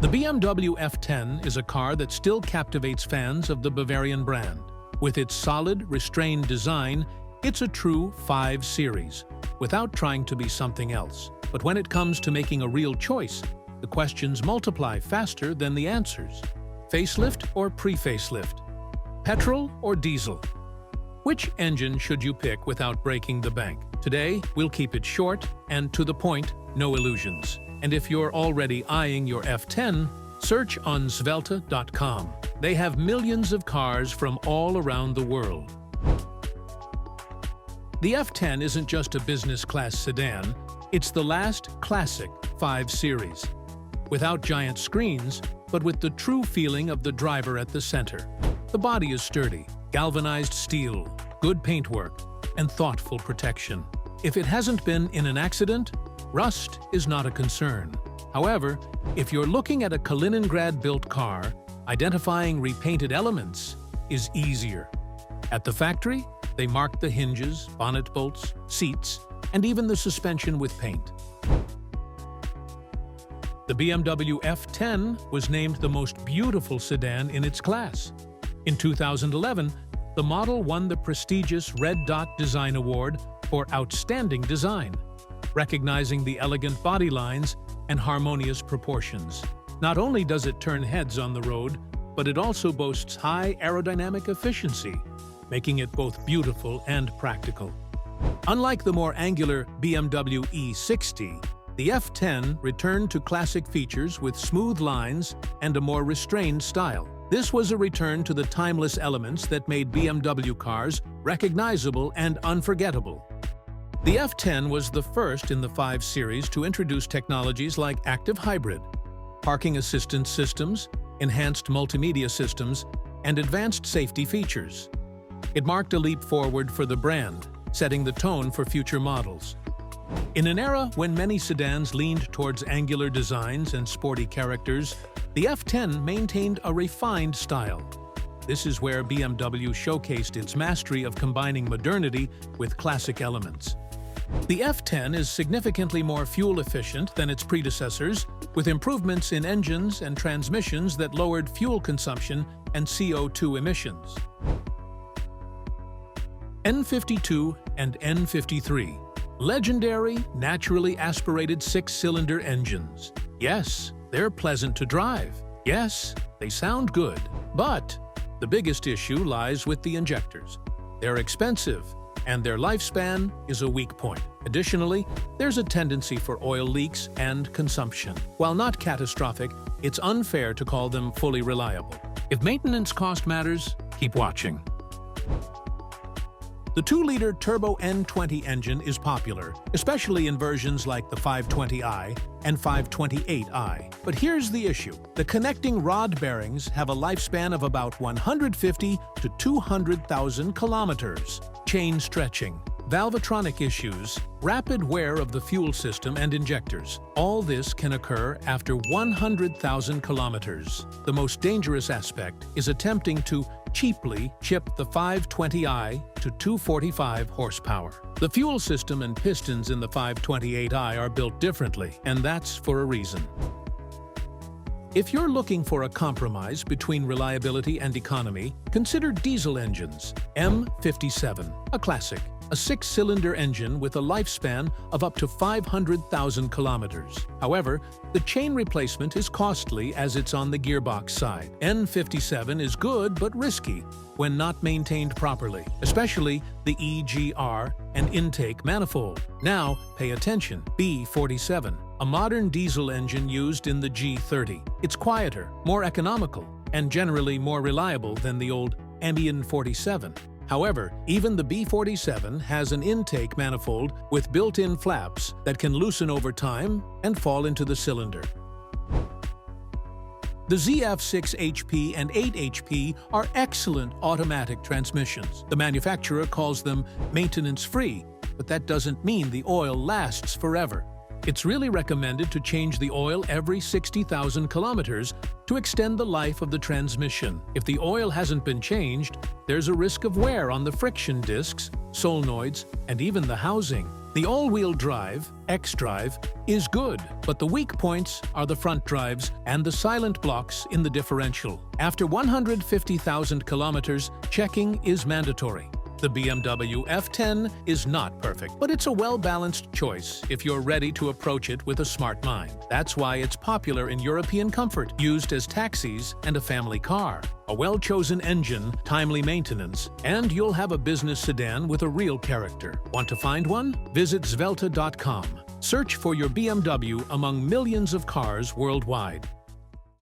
The BMW F10 is a car that still captivates fans of the Bavarian brand. With its solid, restrained design, it's a true 5 Series, without trying to be something else. But when it comes to making a real choice, the questions multiply faster than the answers. Facelift or pre-facelift? Petrol or diesel? Which engine should you pick without breaking the bank? Today, we'll keep it short and to the point, no illusions. And if you're already eyeing your F10, search on Svelte.com. They have millions of cars from all around the world. The F10 isn't just a business-class sedan, it's the last classic 5 Series. Without giant screens, but with the true feeling of the driver at the center. The body is sturdy, galvanized steel, good paintwork, and thoughtful protection. If it hasn't been in an accident, rust is not a concern. However, if you're looking at a Kaliningrad-built car, identifying repainted elements is easier. At the factory, they marked the hinges, bonnet bolts, seats, and even the suspension with paint. The BMW F10 was named the most beautiful sedan in its class. In 2011, the model won the prestigious Red Dot Design Award for Outstanding Design, recognizing the elegant body lines and harmonious proportions. Not only does it turn heads on the road, but it also boasts high aerodynamic efficiency, making it both beautiful and practical. Unlike the more angular BMW E60, the F10 returned to classic features with smooth lines and a more restrained style. This was a return to the timeless elements that made BMW cars recognizable and unforgettable. The F10 was the first in the 5 Series to introduce technologies like active hybrid, parking assistance systems, enhanced multimedia systems, and advanced safety features. It marked a leap forward for the brand, setting the tone for future models. In an era when many sedans leaned towards angular designs and sporty characters, the F10 maintained a refined style. This is where BMW showcased its mastery of combining modernity with classic elements. The F10 is significantly more fuel-efficient than its predecessors, with improvements in engines and transmissions that lowered fuel consumption and CO2 emissions. N52 and N53. Legendary, naturally aspirated 6-cylinder engines. Yes, they're pleasant to drive. Yes, they sound good. But the biggest issue lies with the injectors. They're expensive, and their lifespan is a weak point. Additionally, there's a tendency for oil leaks and consumption. While not catastrophic, it's unfair to call them fully reliable. If maintenance cost matters, keep watching. The 2-liter turbo N20 engine is popular, especially in versions like the 520i and 528i. But here's the issue. The connecting rod bearings have a lifespan of about 150 to 200,000 kilometers. Chain stretching, valvetronic issues, rapid wear of the fuel system and injectors. All this can occur after 100,000 kilometers. The most dangerous aspect is attempting to cheaply chip the 520i to 245 horsepower. The fuel system and pistons in the 528i are built differently, and that's for a reason. If you're looking for a compromise between reliability and economy, consider diesel engines. M57, a classic, a 6-cylinder engine with a lifespan of up to 500,000 kilometers. However, the chain replacement is costly as it's on the gearbox side. N57 is good but risky when not maintained properly, especially the EGR and intake manifold. Now, pay attention. B47, a modern diesel engine used in the G30. It's quieter, more economical, and generally more reliable than the old M47. However, even the B47 has an intake manifold with built-in flaps that can loosen over time and fall into the cylinder. The ZF6 HP and 8 HP are excellent automatic transmissions. The manufacturer calls them maintenance-free, but that doesn't mean the oil lasts forever. It's really recommended to change the oil every 60,000 kilometers to extend the life of the transmission. If the oil hasn't been changed, there's a risk of wear on the friction discs, solenoids, and even the housing. The all-wheel drive, X-Drive, is good, but the weak points are the front drives and the silent blocks in the differential. After 150,000 kilometers, checking is mandatory. The BMW F10 is not perfect, but it's a well-balanced choice if you're ready to approach it with a smart mind. That's why it's popular in European comfort, used as taxis and a family car. A well-chosen engine, timely maintenance, and you'll have a business sedan with a real character. Want to find one? Visit Zvelta.com. Search for your BMW among millions of cars worldwide.